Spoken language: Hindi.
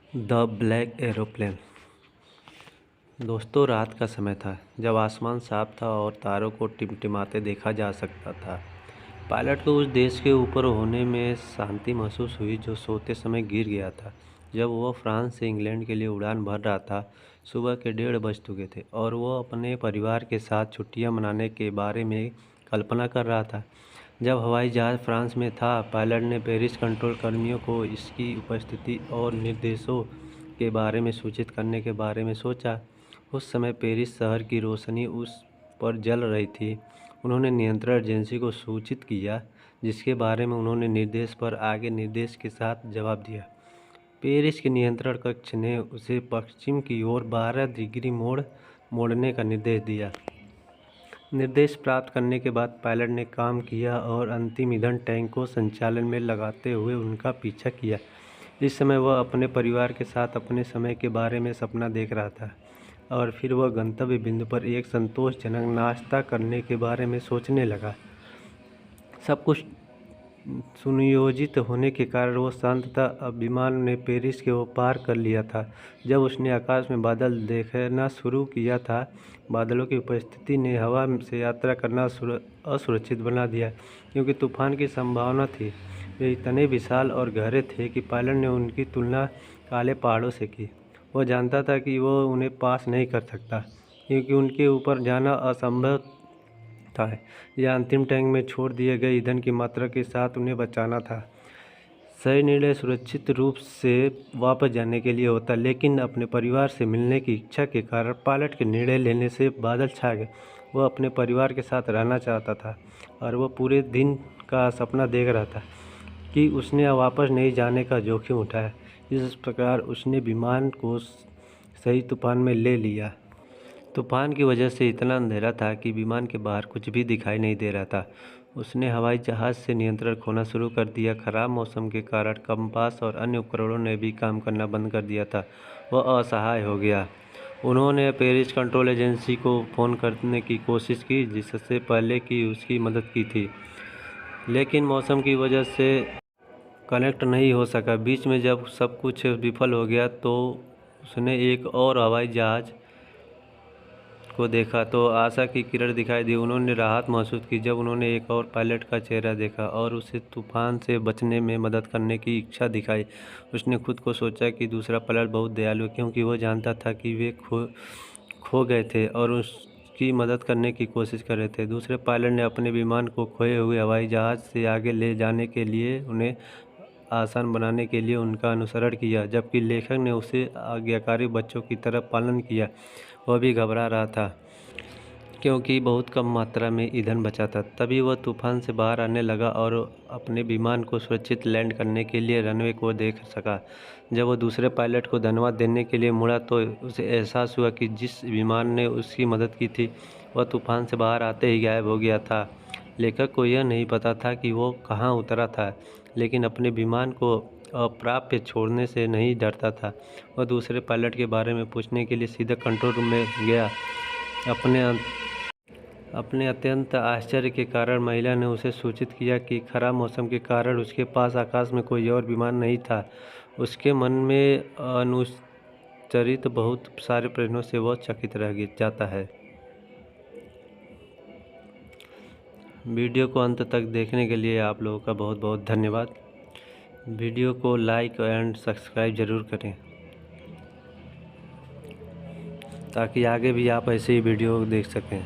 The black aeroplane. दोस्तों, रात का समय था जब आसमान साफ था और तारों को टिमटिमाते देखा जा सकता था। पायलट को उस देश के ऊपर होने में शांति महसूस हुई जो सोते समय गिर गया था। जब वह फ्रांस से इंग्लैंड के लिए उड़ान भर रहा था, सुबह के 1:30 बज चुके थे और वह अपने परिवार के साथ छुट्टियां मनाने के बारे में कल्पना कर रहा था। जब हवाई जहाज़ फ्रांस में था, पायलट ने पेरिस कंट्रोल कर्मियों को इसकी उपस्थिति और निर्देशों के बारे में सूचित करने के बारे में सोचा। उस समय पेरिस शहर की रोशनी उस पर जल रही थी। उन्होंने नियंत्रण एजेंसी को सूचित किया, जिसके बारे में उन्होंने निर्देश पर आगे निर्देश के साथ जवाब दिया। पेरिस के नियंत्रण कक्ष ने उसे पश्चिम की ओर 12 डिग्री मोड़ने का निर्देश दिया। निर्देश प्राप्त करने के बाद पायलट ने काम किया और अंतिम ईंधन टैंक को संचालन में लगाते हुए उनका पीछा किया। इस समय वह अपने परिवार के साथ अपने समय के बारे में सपना देख रहा था और फिर वह गंतव्य बिंदु पर एक संतोषजनक नाश्ता करने के बारे में सोचने लगा। सब कुछ सुनियोजित होने के कारण वह शांत था। अब विमान ने पेरिस के वो पार कर लिया था। जब उसने आकाश में बादल देखना शुरू किया था, बादलों की उपस्थिति ने हवा से यात्रा करना असुरक्षित बना दिया, क्योंकि तूफान की संभावना थी। वे इतने विशाल और गहरे थे कि पायलट ने उनकी तुलना काले पहाड़ों से की। वह जानता था कि वह उन्हें पास नहीं कर सकता, क्योंकि उनके ऊपर जाना असंभव था या अंतिम टैंक में छोड़ दिए गए ईंधन की मात्रा के साथ उन्हें बचाना था। सही निर्णय सुरक्षित रूप से वापस जाने के लिए होता, लेकिन अपने परिवार से मिलने की इच्छा के कारण पायलट के निर्णय लेने से बादल छा गए। वह अपने परिवार के साथ रहना चाहता था और वह पूरे दिन का सपना देख रहा था कि उसने वापस नहीं जाने का जोखिम उठाया। इस प्रकार उसने विमान को सही तूफान में ले लिया। तूफान की वजह से इतना अंधेरा था कि विमान के बाहर कुछ भी दिखाई नहीं दे रहा था। उसने हवाई जहाज़ से नियंत्रण खोना शुरू कर दिया। खराब मौसम के कारण कंपास और अन्य उपकरणों ने भी काम करना बंद कर दिया था। वह असहाय हो गया। उन्होंने पेरिस कंट्रोल एजेंसी को फ़ोन करने की कोशिश की, जिससे पहले की उसकी मदद की थी, लेकिन मौसम की वजह से कनेक्ट नहीं हो सका। बीच में जब सब कुछ विफल हो गया तो उसने एक और हवाई जहाज़ को देखा तो आशा की किरण दिखाई दी। उन्होंने राहत महसूस की जब उन्होंने एक और पायलट का चेहरा देखा और उसे तूफान से बचने में मदद करने की इच्छा दिखाई। उसने खुद को सोचा कि दूसरा पायलट बहुत दयालु है, क्योंकि वह जानता था कि वे खो गए थे और उसकी मदद करने की कोशिश कर रहे थे। दूसरे पायलट ने अपने विमान को खोए हुए हवाई जहाज़ से आगे ले जाने के लिए उन्हें आसान बनाने के लिए उनका अनुसरण किया, जबकि लेखक ने उसे आज्ञाकारी बच्चों की तरह पालन किया। वह भी घबरा रहा था, क्योंकि बहुत कम मात्रा में ईंधन बचा था। तभी वह तूफान से बाहर आने लगा और अपने विमान को सुरक्षित लैंड करने के लिए रनवे को देख सका। जब वह दूसरे पायलट को धन्यवाद देने के लिए मुड़ा तो उसे एहसास हुआ कि जिस विमान ने उसकी मदद की थी, वह तूफान से बाहर आते ही गायब हो गया था। लेखक को यह नहीं पता था कि वो कहाँ उतरा था, लेकिन अपने विमान को अप्राप्य छोड़ने से नहीं डरता था। वह दूसरे पायलट के बारे में पूछने के लिए सीधा कंट्रोल रूम में गया। अपने अत्यंत आश्चर्य के कारण महिला ने उसे सूचित किया कि खराब मौसम के कारण उसके पास आकाश में कोई और विमान नहीं था। उसके मन में अनुच्चरित बहुत सारे प्रश्नों से वह चकित रह जाता है। वीडियो को अंत तक देखने के लिए आप लोगों का बहुत बहुत धन्यवाद। वीडियो को लाइक एंड सब्सक्राइब ज़रूर करें, ताकि आगे भी आप ऐसे ही वीडियो देख सकें।